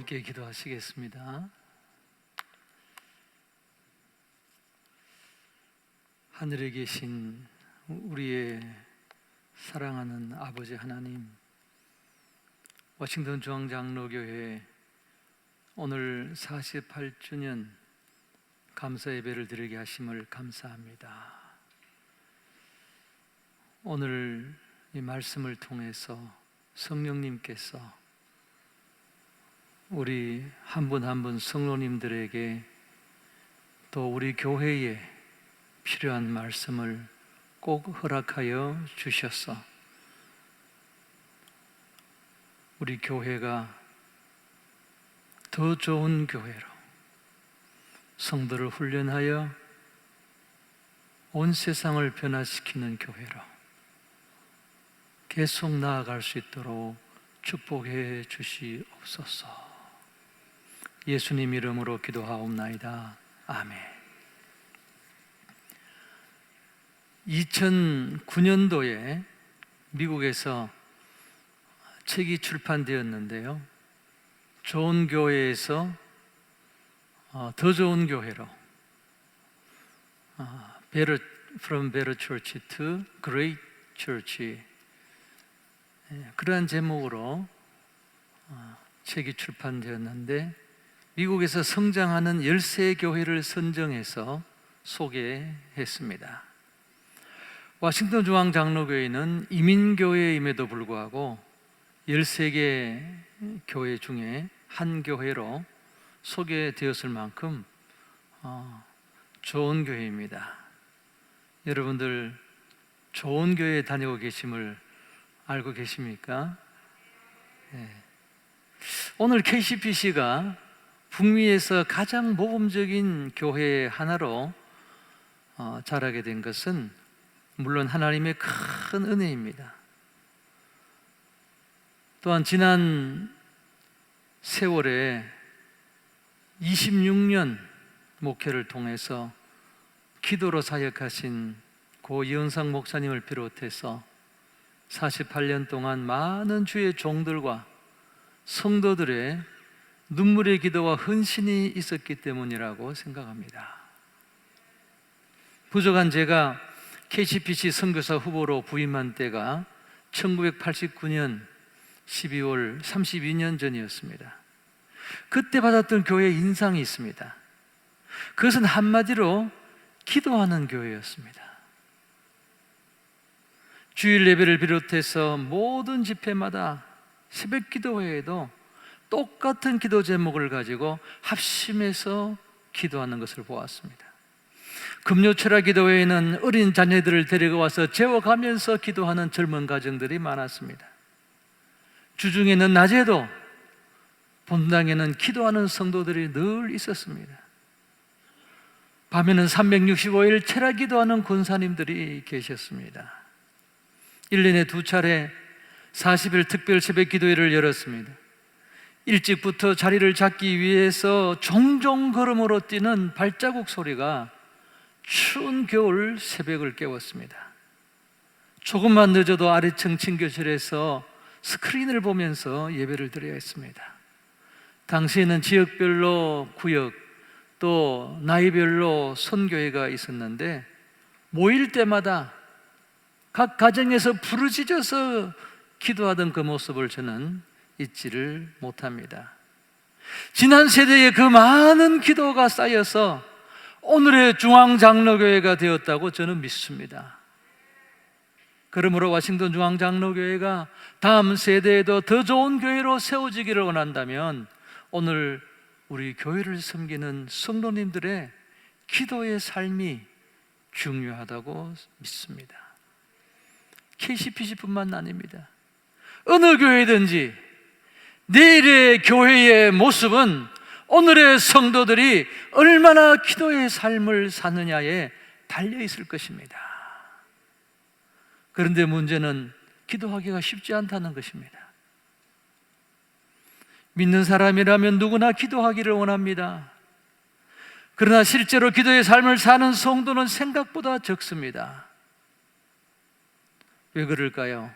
함께 기도하시겠습니다. 하늘에 계신 우리의 사랑하는 아버지 하나님, 워싱턴 중앙장로교회 오늘 48주년 감사 예배를 드리게 하심을 감사합니다. 오늘 이 말씀을 통해서 성령님께서 우리 한 분 한 분 성도님들에게 또 우리 교회에 필요한 말씀을 꼭 허락하여 주셔서 우리 교회가 더 좋은 교회로 성도를 훈련하여 온 세상을 변화시키는 교회로 계속 나아갈 수 있도록 축복해 주시옵소서. 예수님 이름으로 기도하옵나이다. 아멘. 2009년도에 미국에서 책이 출판되었는데요, 좋은 교회에서 더 좋은 교회로, From Better Church to Great Church, 그러한 제목으로 책이 출판되었는데, 미국에서 성장하는 13교회를 선정해서 소개했습니다. 워싱턴 중앙장로교회는 이민교회임에도 불구하고 13개 교회 중에 한 교회로 소개되었을 만큼 좋은 교회입니다. 여러분들 좋은 교회에 다니고 계심을 알고 계십니까? 네. 오늘 KCPC가 북미에서 가장 모범적인 교회 하나로 자라게 된 것은 물론 하나님의 큰 은혜입니다. 또한 지난 세월에 26년 목회를 통해서 기도로 사역하신 고 이은상 목사님을 비롯해서 48년 동안 많은 주의 종들과 성도들의 눈물의 기도와 헌신이 있었기 때문이라고 생각합니다. 부족한 제가 KCPC 선교사 후보로 부임한 때가 1989년 12월 32년 전이었습니다. 그때 받았던 교회의 인상이 있습니다. 그것은 한마디로 기도하는 교회였습니다. 주일 예배를 비롯해서 모든 집회마다 새벽 기도회에도 똑같은 기도 제목을 가지고 합심해서 기도하는 것을 보았습니다. 금요철야 기도회에는 어린 자녀들을 데리고 와서 재워가면서 기도하는 젊은 가정들이 많았습니다. 주중에는 낮에도 본당에는 기도하는 성도들이 늘 있었습니다. 밤에는 365일 철야 기도하는 권사님들이 계셨습니다. 1년에 2차례 40일 특별 새벽 기도회를 열었습니다. 일찍부터 자리를 잡기 위해서 종종 걸음으로 뛰는 발자국 소리가 추운 겨울 새벽을 깨웠습니다. 조금만 늦어도 아래층 친교실에서 스크린을 보면서 예배를 드려야 했습니다. 당시에는 지역별로 구역 또 나이별로 선교회가 있었는데 모일 때마다 각 가정에서 부르짖어서 기도하던 그 모습을 저는 잊지를 못합니다. 지난 세대에 그 많은 기도가 쌓여서 오늘의 중앙장로교회가 되었다고 저는 믿습니다. 그러므로 워싱턴 중앙장로교회가 다음 세대에도 더 좋은 교회로 세워지기를 원한다면 오늘 우리 교회를 섬기는 성도님들의 기도의 삶이 중요하다고 믿습니다. KCPC뿐만 아닙니다. 어느 교회든지 내일의 교회의 모습은 오늘의 성도들이 얼마나 기도의 삶을 사느냐에 달려 있을 것입니다. 그런데 문제는 기도하기가 쉽지 않다는 것입니다. 믿는 사람이라면 누구나 기도하기를 원합니다. 그러나 실제로 기도의 삶을 사는 성도는 생각보다 적습니다. 왜 그럴까요?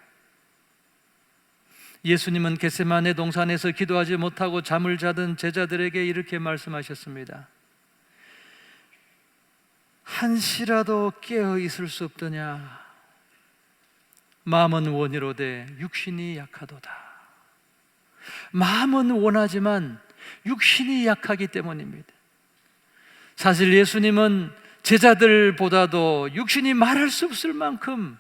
예수님은 겟세마네 동산에서 기도하지 못하고 잠을 자던 제자들에게 이렇게 말씀하셨습니다. 한시라도 깨어 있을 수 없더냐? 마음은 원이로되 육신이 약하도다. 마음은 원하지만 육신이 약하기 때문입니다. 사실 예수님은 제자들보다도 육신이 말할 수 없을 만큼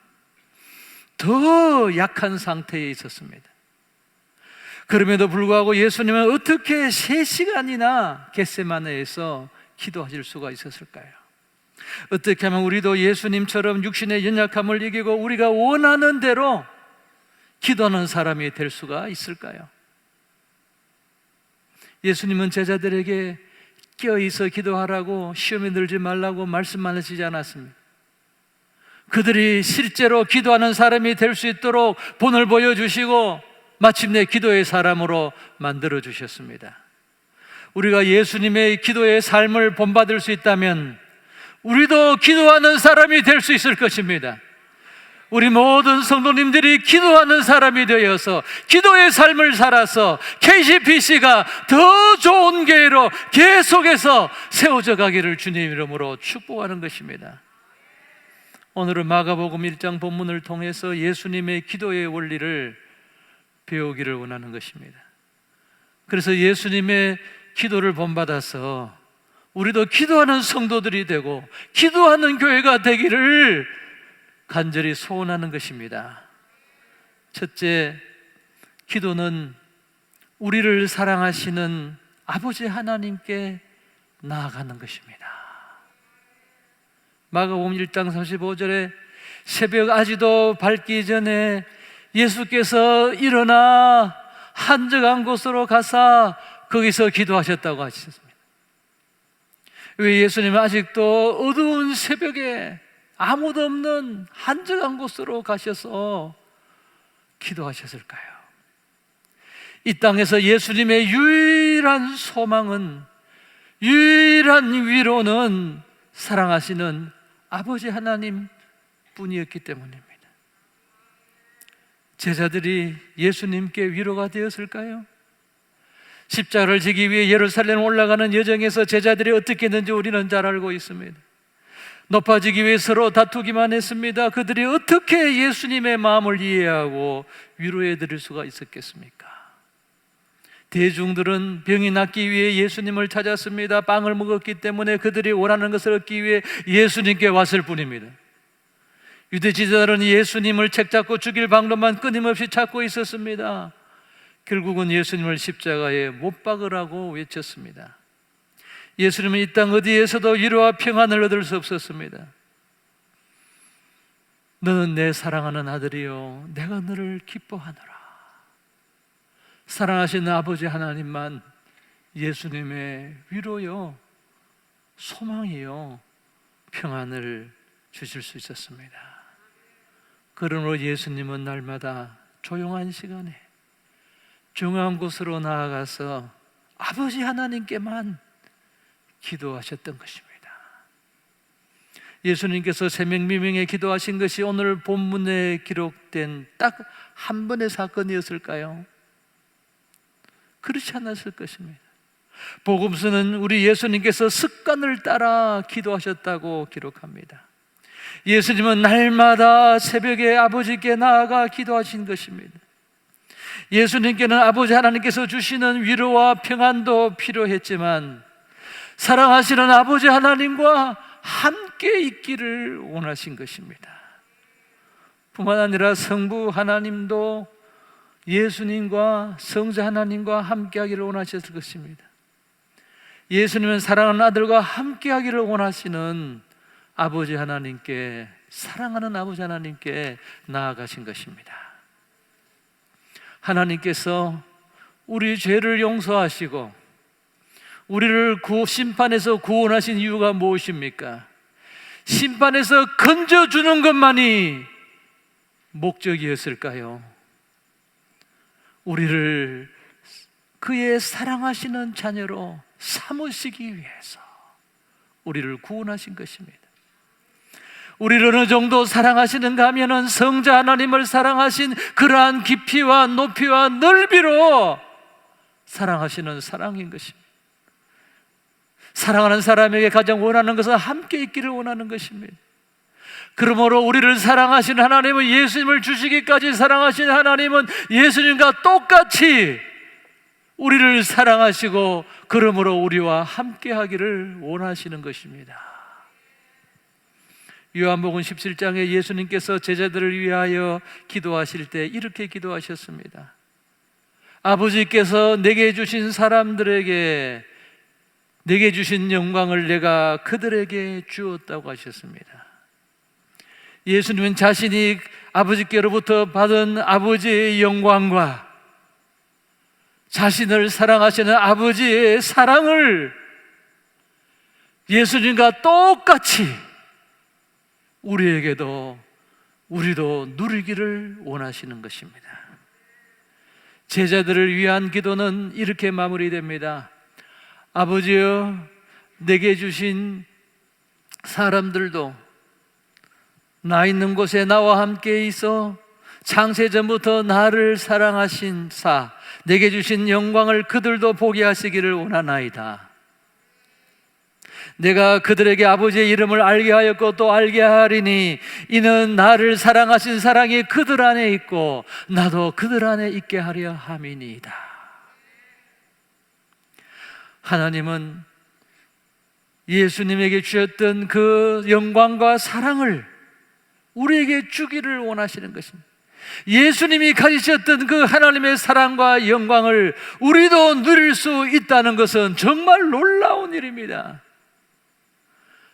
더 약한 상태에 있었습니다. 그럼에도 불구하고 예수님은 어떻게 3시간이나 겟세마네에서 기도하실 수가 있었을까요? 어떻게 하면 우리도 예수님처럼 육신의 연약함을 이기고 우리가 원하는 대로 기도하는 사람이 될 수가 있을까요? 예수님은 제자들에게 깨어있어 기도하라고, 시험에 들지 말라고 말씀만 하시지 않았습니다. 그들이 실제로 기도하는 사람이 될 수 있도록 본을 보여주시고 마침내 기도의 사람으로 만들어 주셨습니다. 우리가 예수님의 기도의 삶을 본받을 수 있다면 우리도 기도하는 사람이 될 수 있을 것입니다. 우리 모든 성도님들이 기도하는 사람이 되어서 기도의 삶을 살아서 KCPC가 더 좋은 교회로 계속해서 세워져 가기를 주님 이름으로 축복하는 것입니다. 오늘은 마가복음 1장 본문을 통해서 예수님의 기도의 원리를 배우기를 원하는 것입니다. 그래서 예수님의 기도를 본받아서 우리도 기도하는 성도들이 되고 기도하는 교회가 되기를 간절히 소원하는 것입니다. 첫째, 기도는 우리를 사랑하시는 아버지 하나님께 나아가는 것입니다. 마가복음 1장 35절에 새벽 아직도 밝기 전에 예수께서 일어나 한적한 곳으로 가사 거기서 기도하셨다고 하셨습니다. 왜 예수님은 아직도 어두운 새벽에 아무도 없는 한적한 곳으로 가셔서 기도하셨을까요? 이 땅에서 예수님의 유일한 소망은, 유일한 위로는 사랑하시는 아버지 하나님 뿐이었기 때문입니다. 제자들이 예수님께 위로가 되었을까요? 십자가를 지기 위해 예루살렘 올라가는 여정에서 제자들이 어떻게 했는지 우리는 잘 알고 있습니다. 높아지기 위해 서로 다투기만 했습니다. 그들이 어떻게 예수님의 마음을 이해하고 위로해 드릴 수가 있었겠습니까? 대중들은 병이 낫기 위해 예수님을 찾았습니다. 빵을 먹었기 때문에 그들이 원하는 것을 얻기 위해 예수님께 왔을 뿐입니다. 유대 지도자들은 예수님을 책잡고 죽일 방법만 끊임없이 찾고 있었습니다. 결국은 예수님을 십자가에 못 박으라고 외쳤습니다. 예수님은 이 땅 어디에서도 위로와 평안을 얻을 수 없었습니다. 너는 내 사랑하는 아들이요 내가 너를 기뻐하노라. 사랑하시는 아버지 하나님만 예수님의 위로요 소망이요 평안을 주실 수 있었습니다. 그러므로 예수님은 날마다 조용한 시간에 조용한 곳으로 나아가서 아버지 하나님께만 기도하셨던 것입니다. 예수님께서 새명미명에 기도하신 것이 오늘 본문에 기록된 딱 한 번의 사건이었을까요? 그렇지 않았을 것입니다. 복음서는 우리 예수님께서 습관을 따라 기도하셨다고 기록합니다. 예수님은 날마다 새벽에 아버지께 나아가 기도하신 것입니다. 예수님께는 아버지 하나님께서 주시는 위로와 평안도 필요했지만 사랑하시는 아버지 하나님과 함께 있기를 원하신 것입니다. 뿐만 아니라 성부 하나님도 예수님과 성자 하나님과 함께 하기를 원하셨을 것입니다. 예수님은 사랑하는 아들과 함께 하기를 원하시는 아버지 하나님께, 사랑하는 아버지 하나님께 나아가신 것입니다. 하나님께서 우리 죄를 용서하시고 우리를 심판에서 구원하신 이유가 무엇입니까? 심판에서 건져주는 것만이 목적이었을까요? 우리를 그의 사랑하시는 자녀로 삼으시기 위해서 우리를 구원하신 것입니다. 우리를 어느 정도 사랑하시는가 하면은 성자 하나님을 사랑하신 그러한 깊이와 높이와 넓이로 사랑하시는 사랑인 것입니다. 사랑하는 사람에게 가장 원하는 것은 함께 있기를 원하는 것입니다. 그러므로 우리를 사랑하신 하나님은, 예수님을 주시기까지 사랑하신 하나님은 예수님과 똑같이 우리를 사랑하시고 그러므로 우리와 함께 하기를 원하시는 것입니다. 요한복음 17장에 예수님께서 제자들을 위하여 기도하실 때 이렇게 기도하셨습니다. 아버지께서 내게 주신 사람들에게 내게 주신 영광을 내가 그들에게 주었다고 하셨습니다. 예수님은 자신이 아버지께로부터 받은 아버지의 영광과 자신을 사랑하시는 아버지의 사랑을 예수님과 똑같이 우리도 누리기를 원하시는 것입니다. 제자들을 위한 기도는 이렇게 마무리됩니다. 아버지여, 내게 주신 사람들도 나 있는 곳에 나와 함께 있어 창세전부터 나를 사랑하신 내게 주신 영광을 그들도 보게 하시기를 원하나이다. 내가 그들에게 아버지의 이름을 알게 하였고 또 알게 하리니 이는 나를 사랑하신 사랑이 그들 안에 있고 나도 그들 안에 있게 하려 함이니이다. 하나님은 예수님에게 주셨던 그 영광과 사랑을 우리에게 주기를 원하시는 것입니다. 예수님이 가지셨던 그 하나님의 사랑과 영광을 우리도 누릴 수 있다는 것은 정말 놀라운 일입니다.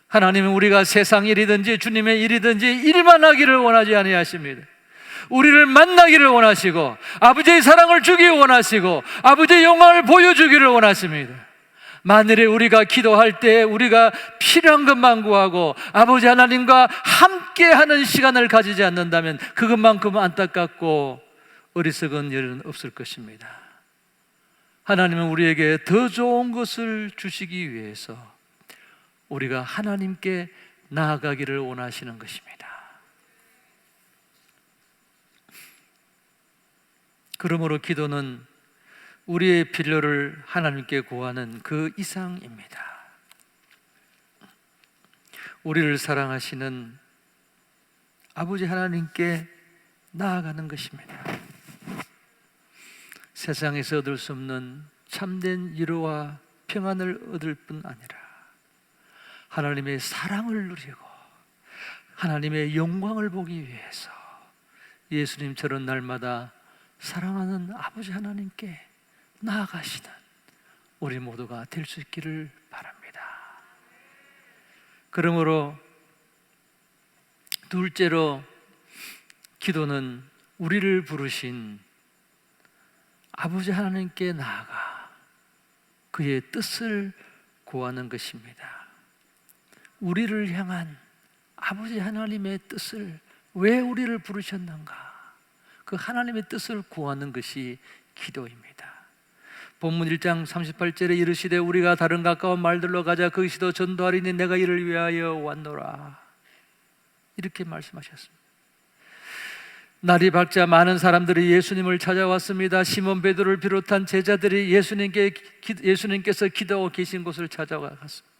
하나님은 우리가 세상 일이든지 주님의 일이든지 일만 하기를 원하지 아니하십니다. 우리를 만나기를 원하시고 아버지의 사랑을 주기 원하시고 아버지의 영광을 보여주기를 원하십니다. 만일에 우리가 기도할 때 우리가 필요한 것만 구하고 아버지 하나님과 함께하는 시간을 가지지 않는다면 그것만큼 안타깝고 어리석은 일은 없을 것입니다. 하나님은 우리에게 더 좋은 것을 주시기 위해서 우리가 하나님께 나아가기를 원하시는 것입니다. 그러므로 기도는 우리의 필요를 하나님께 구하는 그 이상입니다. 우리를 사랑하시는 아버지 하나님께 나아가는 것입니다. 세상에서 얻을 수 없는 참된 위로와 평안을 얻을 뿐 아니라 하나님의 사랑을 누리고 하나님의 영광을 보기 위해서 예수님처럼 날마다 사랑하는 아버지 하나님께 나아가시는 우리 모두가 될 수 있기를 바랍니다. 그러므로 둘째로 기도는 우리를 부르신 아버지 하나님께 나아가 그의 뜻을 구하는 것입니다. 우리를 향한 아버지 하나님의 뜻을, 왜 우리를 부르셨는가, 그 하나님의 뜻을 구하는 것이 기도입니다. 본문 1장 38절에 이르시되 우리가 다른 가까운 말들로 가자 거기서도 전도하리니 내가 이를 위하여 왔노라, 이렇게 말씀하셨습니다. 날이 밝자 많은 사람들이 예수님을 찾아왔습니다. 시몬 베드로를 비롯한 제자들이 예수님께서 기도하고 계신 곳을 찾아갔습니다.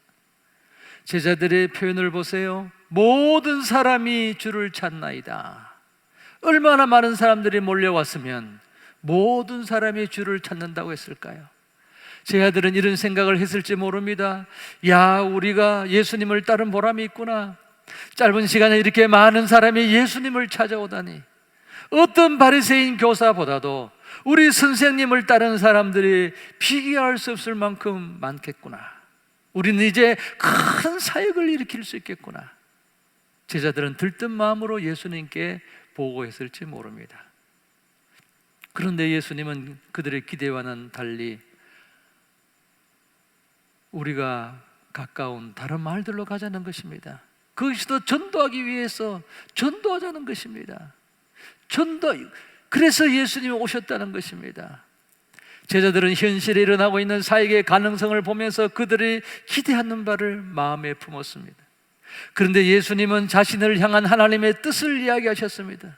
제자들의 표현을 보세요. 모든 사람이 주를 찾나이다. 얼마나 많은 사람들이 몰려왔으면 모든 사람이 주를 찾는다고 했을까요? 제자들은 이런 생각을 했을지 모릅니다. 야, 우리가 예수님을 따른 보람이 있구나. 짧은 시간에 이렇게 많은 사람이 예수님을 찾아오다니. 어떤 바리새인 교사보다도 우리 선생님을 따른 사람들이 비교할 수 없을 만큼 많겠구나. 우리는 이제 큰 사역을 일으킬 수 있겠구나. 제자들은 들뜬 마음으로 예수님께 보고했을지 모릅니다. 그런데 예수님은 그들의 기대와는 달리 우리가 가까운 다른 마을들로 가자는 것입니다. 거기서도 전도하기 위해서 전도하자는 것입니다. 그래서 예수님이 오셨다는 것입니다. 제자들은 현실에 일어나고 있는 사역의 가능성을 보면서 그들이 기대하는 바를 마음에 품었습니다. 그런데 예수님은 자신을 향한 하나님의 뜻을 이야기하셨습니다.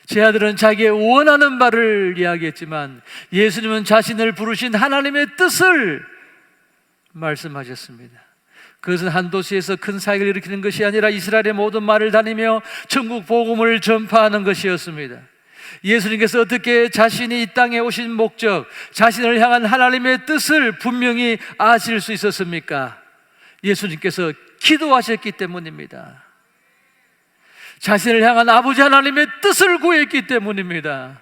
제 아들은 자기의 원하는 바를 이야기했지만 예수님은 자신을 부르신 하나님의 뜻을 말씀하셨습니다. 그것은 한 도시에서 큰 사역을 일으키는 것이 아니라 이스라엘의 모든 말을 다니며 천국 복음을 전파하는 것이었습니다. 예수님께서 어떻게 자신이 이 땅에 오신 목적, 자신을 향한 하나님의 뜻을 분명히 아실 수 있었습니까? 예수님께서 기도하셨기 때문입니다. 자신을 향한 아버지 하나님의 뜻을 구했기 때문입니다.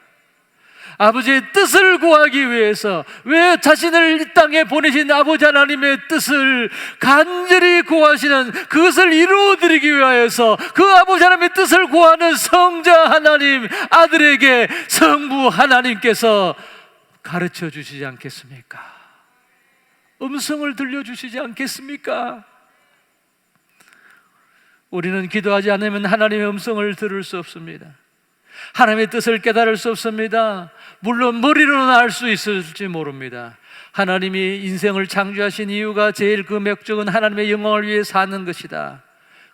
아버지의 뜻을 구하기 위해서, 왜 자신을 이 땅에 보내신 아버지 하나님의 뜻을 간절히 구하시는, 그것을 이루어드리기 위하여서 그 아버지 하나님의 뜻을 구하는 성자 하나님, 아들에게 성부 하나님께서 가르쳐 주시지 않겠습니까? 음성을 들려주시지 않겠습니까? 우리는 기도하지 않으면 하나님의 음성을 들을 수 없습니다. 하나님의 뜻을 깨달을 수 없습니다. 물론 머리로는 알 수 있을지 모릅니다. 하나님이 인생을 창조하신 이유가 제일 그 목적은 하나님의 영광을 위해 사는 것이다.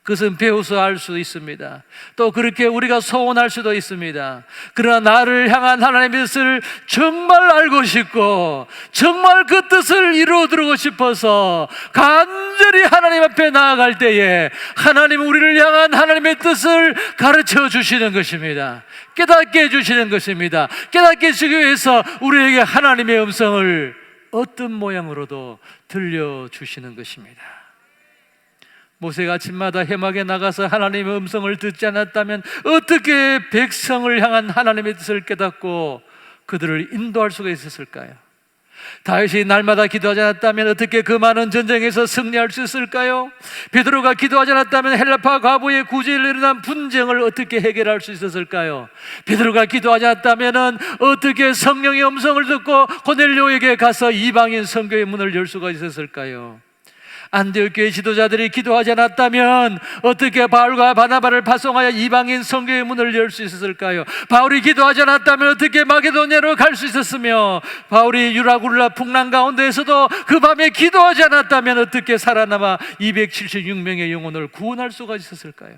그것은 배워서 알 수 있습니다. 또 그렇게 우리가 소원할 수도 있습니다. 그러나 나를 향한 하나님의 뜻을 정말 알고 싶고 정말 그 뜻을 이루어드리고 싶어서 간절히 하나님 앞에 나아갈 때에 하나님은 우리를 향한 하나님의 뜻을 가르쳐 주시는 것입니다. 깨닫게 해주시는 것입니다. 깨닫게 해주기 위해서 우리에게 하나님의 음성을 어떤 모양으로도 들려주시는 것입니다. 모세가 아침마다 해막에 나가서 하나님의 음성을 듣지 않았다면 어떻게 백성을 향한 하나님의 뜻을 깨닫고 그들을 인도할 수가 있었을까요? 다윗이 날마다 기도하지 않았다면 어떻게 그 많은 전쟁에서 승리할 수 있을까요? 베드로가 기도하지 않았다면 헬라파 과부의 구제로 일어난 분쟁을 어떻게 해결할 수 있었을까요? 베드로가 기도하지 않았다면 어떻게 성령의 음성을 듣고 고넬료에게 가서 이방인 선교의 문을 열 수가 있었을까요? 안디옥 교회 지도자들이 기도하지 않았다면 어떻게 바울과 바나바를 파송하여 이방인 선교의 문을 열 수 있었을까요? 바울이 기도하지 않았다면 어떻게 마게도냐로 갈 수 있었으며 바울이 유라굴라 풍랑 가운데에서도 그 밤에 기도하지 않았다면 어떻게 살아남아 276명의 영혼을 구원할 수가 있었을까요?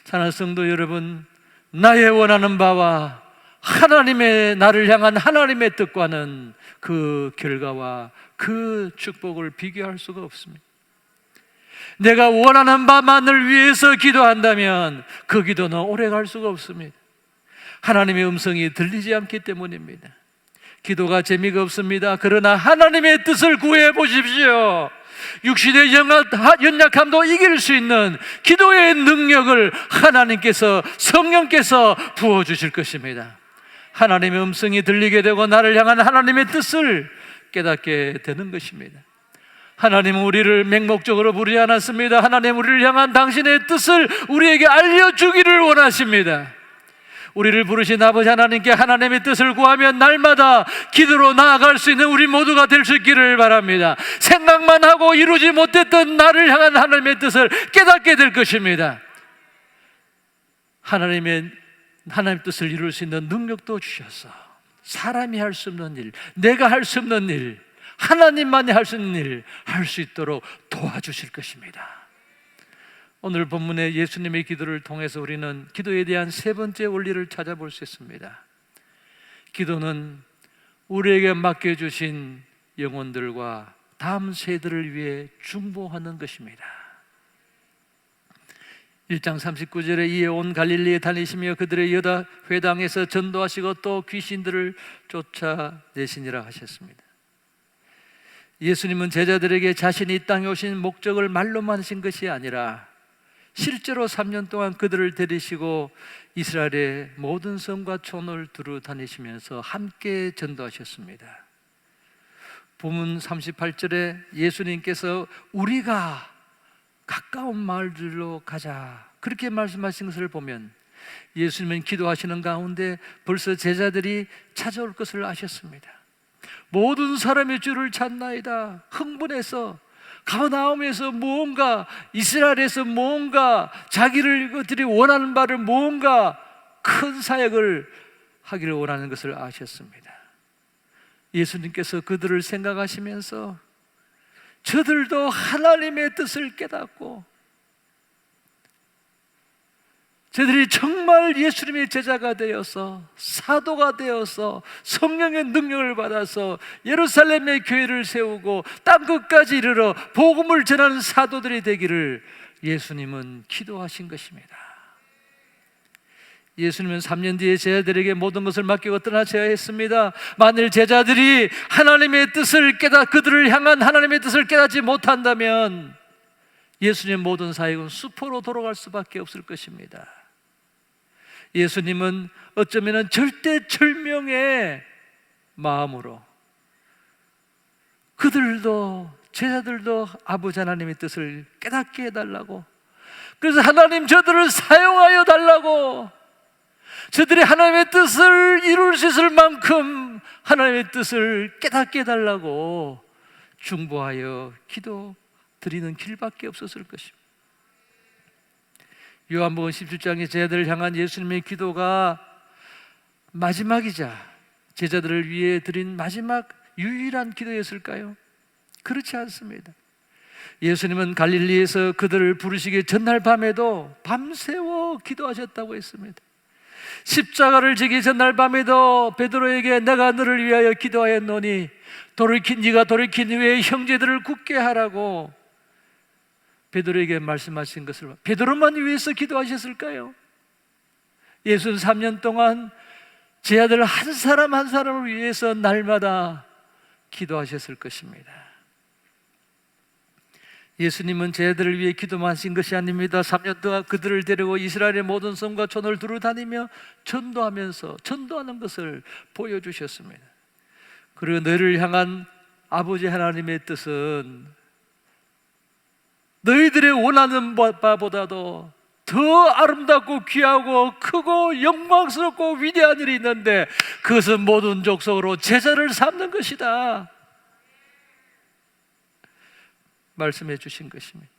사랑하는 성도 여러분, 나의 원하는 바와 하나님의 나를 향한 하나님의 뜻과는 그 결과와 그 축복을 비교할 수가 없습니다. 내가 원하는 바만을 위해서 기도한다면 그 기도는 오래 갈 수가 없습니다. 하나님의 음성이 들리지 않기 때문입니다. 기도가 재미가 없습니다. 그러나 하나님의 뜻을 구해 보십시오. 육신의 연약함도 이길 수 있는 기도의 능력을 하나님께서, 성령께서 부어주실 것입니다. 하나님의 음성이 들리게 되고 나를 향한 하나님의 뜻을 깨닫게 되는 것입니다. 하나님은 우리를 맹목적으로 부르지 않았습니다. 하나님은 우리를 향한 당신의 뜻을 우리에게 알려주기를 원하십니다. 우리를 부르신 아버지 하나님께 하나님의 뜻을 구하면 날마다 기도로 나아갈 수 있는 우리 모두가 될 수 있기를 바랍니다. 생각만 하고 이루지 못했던 나를 향한 하나님의 뜻을 깨닫게 될 것입니다. 하나님 뜻을 이룰 수 있는 능력도 주셔서 사람이 할 수 없는 일, 내가 할 수 없는 일, 하나님만이 할 수 있는 일 할 수 있도록 도와주실 것입니다. 오늘 본문의 예수님의 기도를 통해서 우리는 기도에 대한 세 번째 원리를 찾아볼 수 있습니다. 기도는 우리에게 맡겨주신 영혼들과 다음 세대를 위해 중보하는 것입니다. 1장 39절에 이에 온 갈릴리에 다니시며 그들의 여다 회당에서 전도하시고 또 귀신들을 쫓아내시니라 하셨습니다. 예수님은 제자들에게 자신이 이 땅에 오신 목적을 말로만 하신 것이 아니라 실제로 3년 동안 그들을 데리시고 이스라엘의 모든 성과 촌을 두루 다니시면서 함께 전도하셨습니다. 본문 38절에 예수님께서 우리가 가까운 마을들로 가자 그렇게 말씀하신 것을 보면 예수님은 기도하시는 가운데 벌써 제자들이 찾아올 것을 아셨습니다. 모든 사람의 주를 찾나이다 흥분해서 가버나움에서 무언가, 이스라엘에서 무언가 자기들이 원하는 바를 무언가 큰 사역을 하기를 원하는 것을 아셨습니다. 예수님께서 그들을 생각하시면서 저들도 하나님의 뜻을 깨닫고 저들이 정말 예수님의 제자가 되어서 사도가 되어서 성령의 능력을 받아서 예루살렘의 교회를 세우고 땅끝까지 이르러 복음을 전하는 사도들이 되기를 예수님은 기도하신 것입니다. 예수님은 3년 뒤에 제자들에게 모든 것을 맡기고 떠나셔야 했습니다. 만일 제자들이 하나님의 뜻을 그들을 향한 하나님의 뜻을 깨닫지 못한다면 예수님의 모든 사역은 수포로 돌아갈 수밖에 없을 것입니다. 예수님은 어쩌면 절대절명의 마음으로 그들도 제자들도 아버지 하나님의 뜻을 깨닫게 해달라고, 그래서 하나님 저들을 사용하여 달라고, 저들이 하나님의 뜻을 이룰 수 있을 만큼 하나님의 뜻을 깨닫게 해달라고 중보하여 기도 드리는 길밖에 없었을 것입니다. 요한복음 17장의 제자들을 향한 예수님의 기도가 마지막이자 제자들을 위해 드린 마지막 유일한 기도였을까요? 그렇지 않습니다. 예수님은 갈릴리에서 그들을 부르시기 전날 밤에도 밤새워 기도하셨다고 했습니다. 십자가를 지기 전날 밤에도 베드로에게 내가 너를 위하여 기도하였노니 네가 돌이킨 후에 형제들을 굳게 하라고 베드로에게 말씀하신 것을 베드로만 위해서 기도하셨을까요? 예수는 3년 동안 제 아들 한 사람 한 사람을 위해서 날마다 기도하셨을 것입니다. 예수님은 제 아들을 위해 기도만 하신 것이 아닙니다. 3년 동안 그들을 데리고 이스라엘의 모든 성과 촌을 두루 다니며 전도하는 것을 보여주셨습니다. 그리고 너희를 향한 아버지 하나님의 뜻은 너희들의 원하는 바보다도 더 아름답고 귀하고 크고 영광스럽고 위대한 일이 있는데 그것은 모든 족속으로 제자를 삼는 것이다 말씀해 주신 것입니다.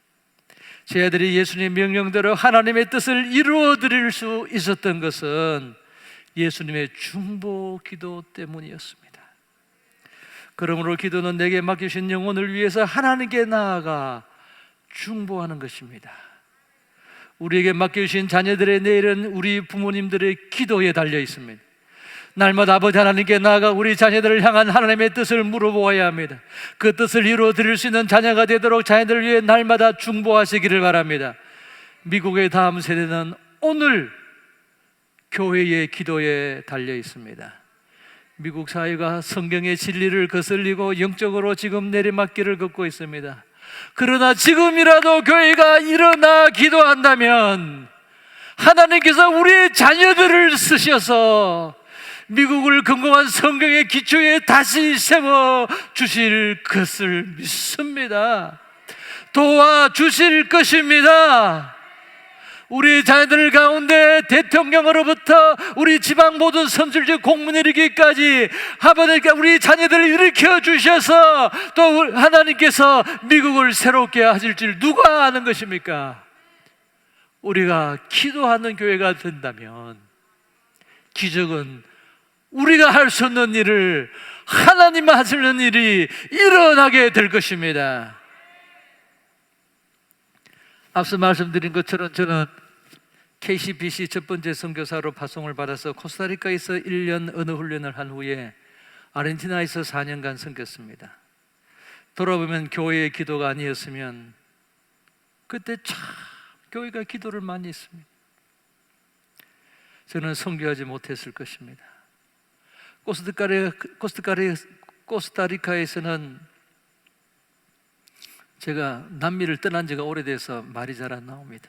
제자들이 예수님의 명령대로 하나님의 뜻을 이루어 드릴 수 있었던 것은 예수님의 중보 기도 때문이었습니다. 그러므로 기도는 내게 맡기신 영혼을 위해서 하나님께 나아가 중보하는 것입니다. 우리에게 맡겨주신 자녀들의 내일은 우리 부모님들의 기도에 달려 있습니다. 날마다 아버지 하나님께 나아가 우리 자녀들을 향한 하나님의 뜻을 물어보아야 합니다. 그 뜻을 이루어 드릴 수 있는 자녀가 되도록 자녀들을 위해 날마다 중보하시기를 바랍니다. 미국의 다음 세대는 오늘 교회의 기도에 달려 있습니다. 미국 사회가 성경의 진리를 거슬리고 영적으로 지금 내리막길을 걷고 있습니다. 그러나 지금이라도 교회가 일어나 기도한다면 하나님께서 우리의 자녀들을 쓰셔서 미국을 건강한 성경의 기초에 다시 세워 주실 것을 믿습니다. 도와주실 것입니다. 우리 자녀들 가운데 대통령으로부터 우리 지방 모든 선출직 공무원 이르기까지 하나님께 우리 자녀들을 일으켜 주셔서 또 하나님께서 미국을 새롭게 하실 줄 누가 아는 것입니까? 우리가 기도하는 교회가 된다면 기적은 우리가 할 수 없는 일을 하나님만 하시는 일이 일어나게 될 것입니다. 앞서 말씀드린 것처럼 저는 KCBC 첫 번째 선교사로 파송을 받아서 코스타리카에서 1년 언어 훈련을 한 후에 아르헨티나에서 4년간 섬겼습니다. 돌아보면 교회의 기도가 아니었으면 그때 참 교회가 기도를 많이 했습니다. 저는 선교하지 못했을 것입니다. 코스타리카에서는 제가 남미를 떠난 지가 오래돼서 말이 잘 안 나옵니다.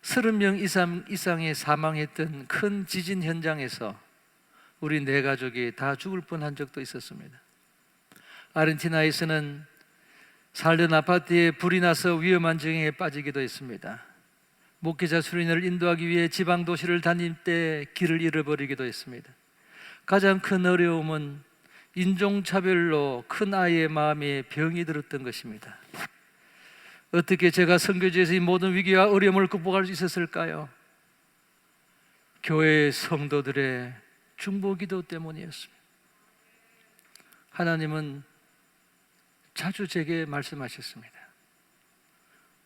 30명 이상이 사망했던 큰 지진 현장에서 우리 네 가족이 다 죽을 뻔한 적도 있었습니다. 아르헨티나에서는 살던 아파트에 불이 나서 위험한 지경에 빠지기도 했습니다. 목회자 수련회를 인도하기 위해 지방 도시를 다닐 때 길을 잃어버리기도 했습니다. 가장 큰 어려움은 인종차별로 큰 아이의 마음에 병이 들었던 것입니다. 어떻게 제가 선교지에서 이 모든 위기와 어려움을 극복할 수 있었을까요? 교회 성도들의 중보기도 때문이었습니다. 하나님은 자주 제게 말씀하셨습니다.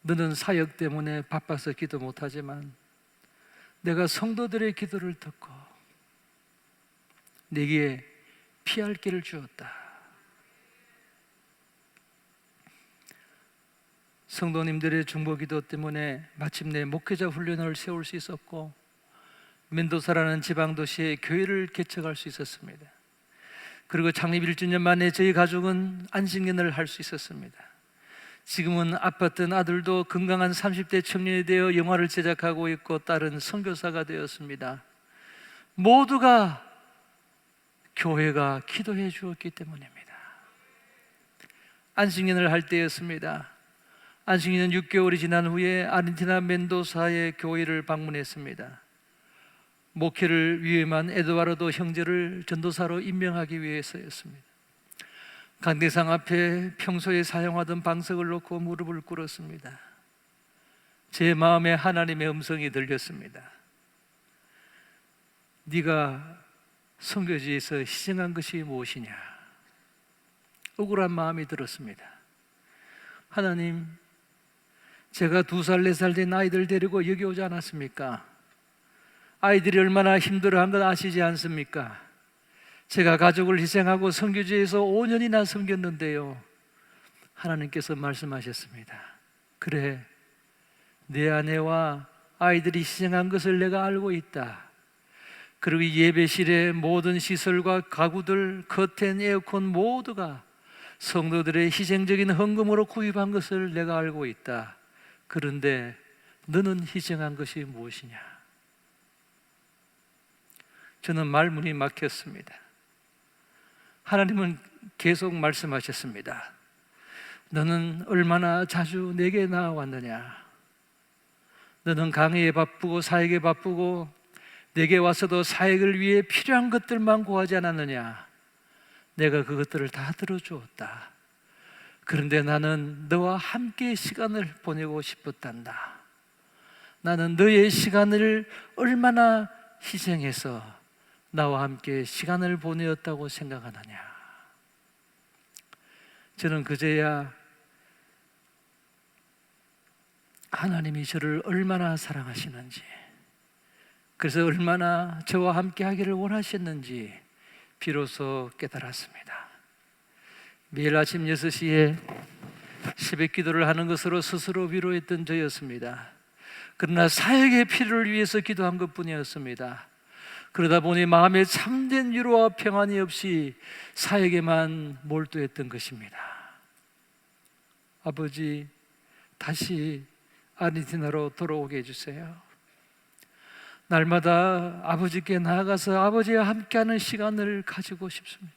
너는 사역 때문에 바빠서 기도 못하지만 내가 성도들의 기도를 듣고 내게 피할 길을 주었다. 성도님들의 중보기도 때문에 마침내 목회자 훈련을 세울 수 있었고 멘도사라는 지방도시에 교회를 개척할 수 있었습니다. 그리고 창립 1주년 만에 저희 가족은 안식년을 할 수 있었습니다. 지금은 아팠던 아들도 건강한 30대 청년이 되어 영화를 제작하고 있고 딸은 선교사가 되었습니다. 모두가 교회가 기도해 주었기 때문입니다. 안식년을 할 때였습니다. 안식년 6개월이 지난 후에 아르헨티나 멘도사의 교회를 방문했습니다. 목회를 위임한 에드와르도 형제를 전도사로 임명하기 위해서였습니다. 강대상 앞에 평소에 사용하던 방석을 놓고 무릎을 꿇었습니다. 제 마음에 하나님의 음성이 들렸습니다. 네가 선교지에서 희생한 것이 무엇이냐? 억울한 마음이 들었습니다. 하나님, 제가 2살, 4살 된 아이들 데리고 여기 오지 않았습니까? 아이들이 얼마나 힘들어한 건 아시지 않습니까? 제가 가족을 희생하고 선교지에서 5년이나 섬겼는데요, 하나님께서 말씀하셨습니다. 그래, 내 아내와 아이들이 희생한 것을 내가 알고 있다. 그리고 이 예배실의 모든 시설과 가구들, 커튼, 에어컨 모두가 성도들의 희생적인 헌금으로 구입한 것을 내가 알고 있다. 그런데 너는 희생한 것이 무엇이냐? 저는 말문이 막혔습니다. 하나님은 계속 말씀하셨습니다. 너는 얼마나 자주 내게 나아왔느냐? 너는 강의에 바쁘고 사역에 바쁘고 내게 와서도 사역을 위해 필요한 것들만 구하지 않았느냐? 내가 그것들을 다 들어주었다. 그런데 나는 너와 함께 시간을 보내고 싶었단다. 나는 너의 시간을 얼마나 희생해서 나와 함께 시간을 보내었다고 생각하느냐? 저는 그제야 하나님이 저를 얼마나 사랑하시는지, 그래서 얼마나 저와 함께 하기를 원하셨는지 비로소 깨달았습니다. 매일 아침 6시에 새벽 기도를 하는 것으로 스스로 위로했던 저였습니다. 그러나 사역의 필요를 위해서 기도한 것뿐이었습니다. 그러다 보니 마음에 참된 위로와 평안이 없이 사역에만 몰두했던 것입니다. 아버지, 다시 아르헨티나로 돌아오게 해주세요. 날마다 아버지께 나아가서 아버지와 함께하는 시간을 가지고 싶습니다.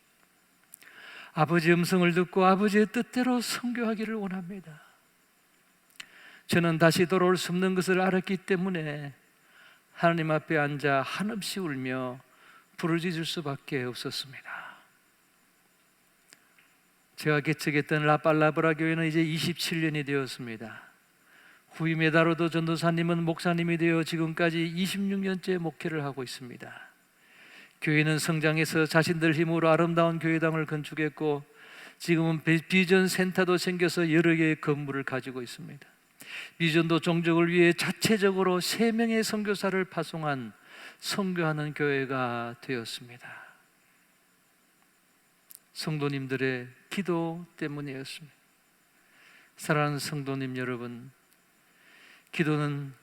아버지의 음성을 듣고 아버지의 뜻대로 선교하기를 원합니다. 저는 다시 돌아올 수 없는 것을 알았기 때문에 하나님 앞에 앉아 한없이 울며 부르짖을 수밖에 없었습니다. 제가 개척했던 라팔라브라 교회는 이제 27년이 되었습니다. 후임 에다로도 전도사님은 목사님이 되어 지금까지 26년째 목회를 하고 있습니다. 교회는 성장해서 자신들 힘으로 아름다운 교회당을 건축했고 지금은 비전 센터도 생겨서 여러 개의 건물을 가지고 있습니다. 비전도 종족을 위해 자체적으로 3명의 선교사를 파송한 선교하는 교회가 되었습니다. 성도님들의 기도 때문이었습니다. 사랑하는 성도님 여러분, 기도는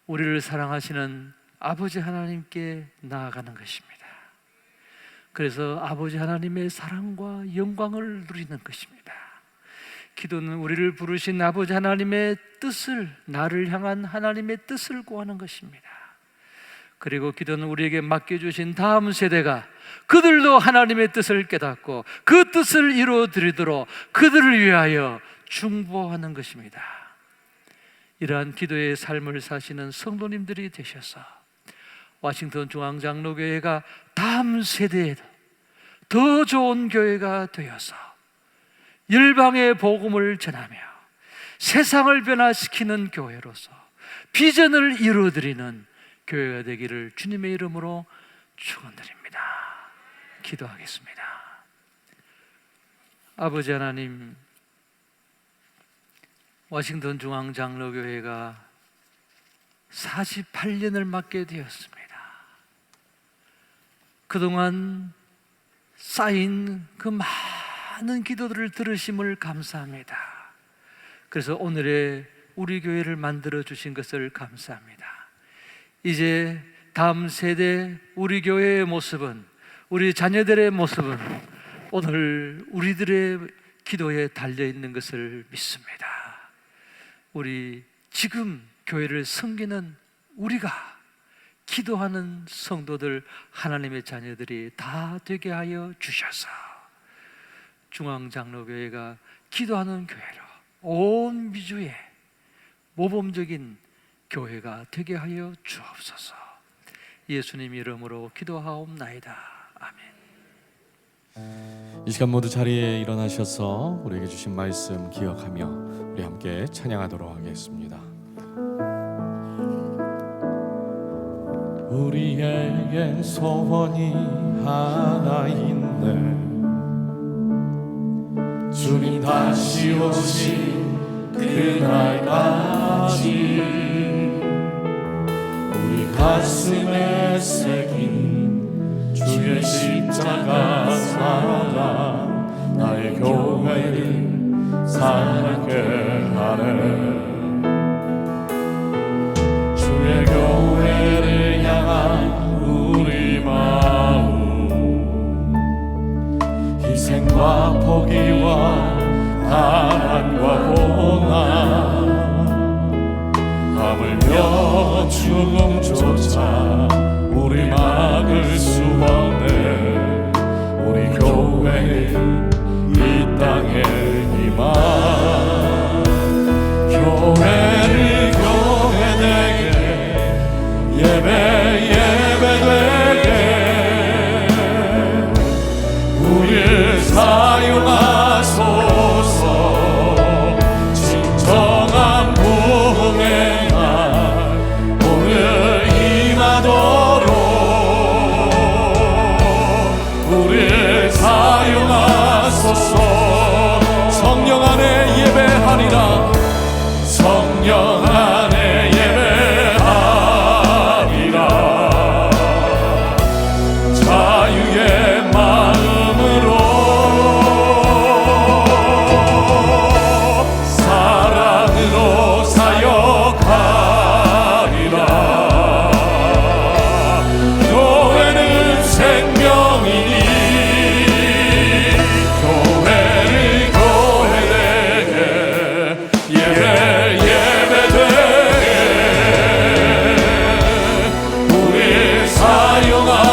우리를 사랑하시는 아버지 하나님께 나아가는 것입니다. 그래서 아버지 하나님의 사랑과 영광을 누리는 것입니다. 기도는 우리를 부르신 아버지 하나님의 뜻을, 나를 향한 하나님의 뜻을 구하는 것입니다. 그리고 기도는 우리에게 맡겨주신 다음 세대가 그들도 하나님의 뜻을 깨닫고 그 뜻을 이루어드리도록 그들을 위하여 중보하는 것입니다. 이러한 기도의 삶을 사시는 성도님들이 되셔서 워싱턴 중앙장로교회가 다음 세대에도 더 좋은 교회가 되어서 열방의 복음을 전하며 세상을 변화시키는 교회로서 비전을 이루어드리는 교회가 되기를 주님의 이름으로 축원드립니다. 기도하겠습니다. 아버지 하나님, 워싱턴 중앙장로교회가 48년을 맡게 되었습니다. 그동안 쌓인 그 많은 기도들을 들으심을 감사합니다. 그래서 오늘의 우리 교회를 만들어 주신 것을 감사합니다. 이제 다음 세대 우리 교회의 모습은, 우리 자녀들의 모습은 오늘 우리들의 기도에 달려 있는 것을 믿습니다. 우리 지금 교회를 섬기는 우리가 기도하는 성도들, 하나님의 자녀들이 다 되게 하여 주셔서 중앙장로교회가 기도하는 교회로 온 미주의 모범적인 교회가 되게 하여 주옵소서. 예수님 이름으로 기도하옵나이다. 아멘. 이 시간 모두 자리에 일어나셔서 우리에게 주신 말씀 기억하며 우리 함께 찬양하도록 하겠습니다. 우리에게 소원이 하나 있네. 주님 다시 오신 그날까지 우리 가슴에 새긴 주의 십자가 사랑, 나의 교회를 사랑케 하네. 주의 교회를 향한 우리 마음, 희생과 포기와 가난과 고난, 하물며 죽음조차 우리 막을 수 없네. 우리 교회는 이 땅에 이만 교회를 교회되게, 예배 예배되게 우리를 사용하소서. 진정한 부흥의 날 오늘 임하도록 우리를 사용하소서. 성령 안에 예배하리라. 성령 안에 예배하리라. 자유의 마음으로 사랑으로 사역하리라. 교회는 생명이니 교회를 교회되게, 예배 예배되게 우리 사용하소서.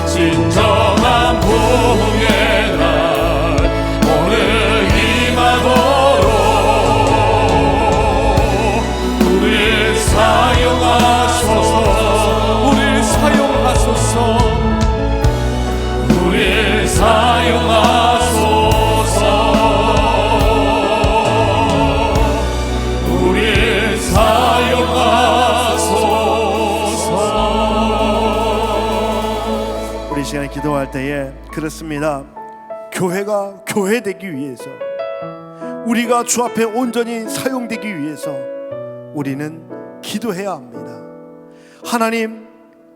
진정한 부흥의 날 오늘 임하도록 우리 사용하소서. 우리 사용하소서. 우리 사용하소서. 우리 사용하소서. 우리 이 시간에 기도할 때에 그렇습니다. 교회가 교회되기 위해서, 우리가 주 앞에 온전히 사용되기 위해서 우리는 기도해야 합니다. 하나님,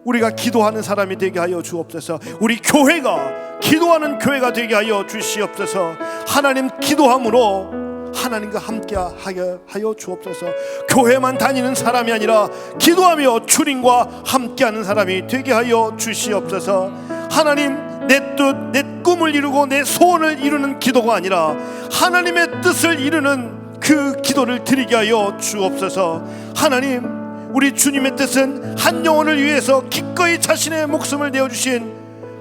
우리가 기도하는 사람이 되게 하여 주옵소서. 우리 교회가 기도하는 교회가 되게 하여 주시옵소서. 하나님, 기도함으로 하나님과 함께 하여 주옵소서. 교회만 다니는 사람이 아니라 기도하며 주님과 함께하는 사람이 되게 하여 주시옵소서. 하나님, 내 뜻, 내 꿈을 이루고 내 소원을 이루는 기도가 아니라 하나님의 뜻을 이루는 그 기도를 드리게 하여 주옵소서. 하나님, 우리 주님의 뜻은 한 영혼을 위해서 기꺼이 자신의 목숨을 내어주신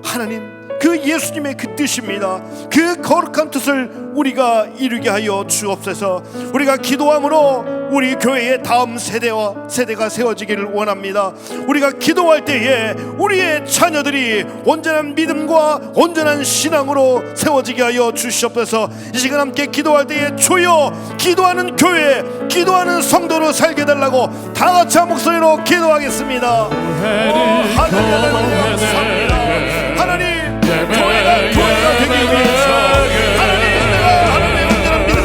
하나님, 그 예수님의 그 뜻입니다. 그 거룩한 뜻을 우리가 이루게 하여 주옵소서. 우리가 기도함으로 우리 교회의 다음 세대가 세워지기를 원합니다. 우리가 기도할 때에 우리의 자녀들이 온전한 믿음과 온전한 신앙으로 세워지게 하여 주시옵소서. 이 시간 함께 기도할 때에 주여, 기도하는 교회, 기도하는 성도로 살게 달라고 다 같이 한 목소리로 기도하겠습니다. 하나님, 교회가 되기 위해서 하나님의 온전한 믿음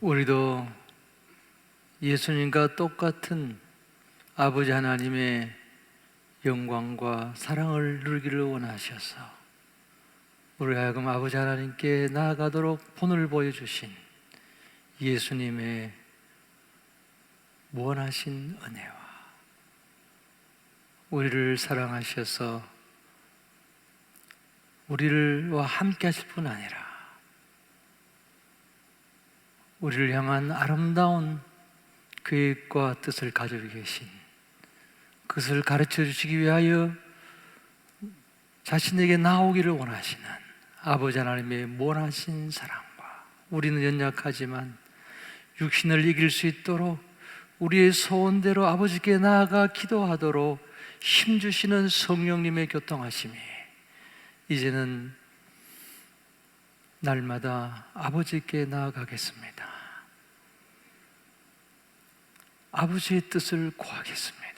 우리도 예수님과 똑같은 아버지 하나님의 영광과 사랑을 누리기를 원하셔서 우리 하여금 아버지 하나님께 나아가도록 본을 보여주신 예수님의 무한하신 은혜와 우리를 사랑하셔서 우리와 함께 하실 뿐 아니라 우리를 향한 아름다운 계획과 뜻을 가지고 계신, 그것을 가르쳐 주시기 위하여 자신에게 나오기를 원하시는 아버지 하나님의 무한하신 사랑과 우리는 연약하지만 육신을 이길 수 있도록 우리의 소원대로 아버지께 나아가 기도하도록 힘주시는 성령님의 교통하심이 이제는 날마다 아버지께 나아가겠습니다. 아버지의 뜻을 구하겠습니다.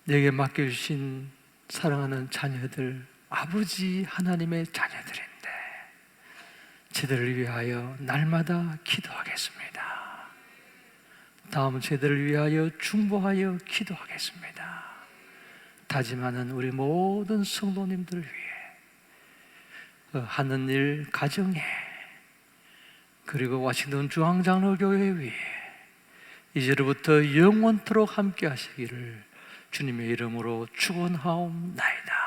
내게 맡겨주신 사랑하는 자녀들, 아버지 하나님의 자녀들인데 제들을 위하여 날마다 기도하겠습니다. 다음 세대를 위하여 중보하여 기도하겠습니다. 다짐하는 우리 모든 성도님들을 위해 하는 일 가정에 그리고 워싱턴 중앙장로교회 위에 이제로부터 영원토록 함께 하시기를 주님의 이름으로 축원하옵나이다.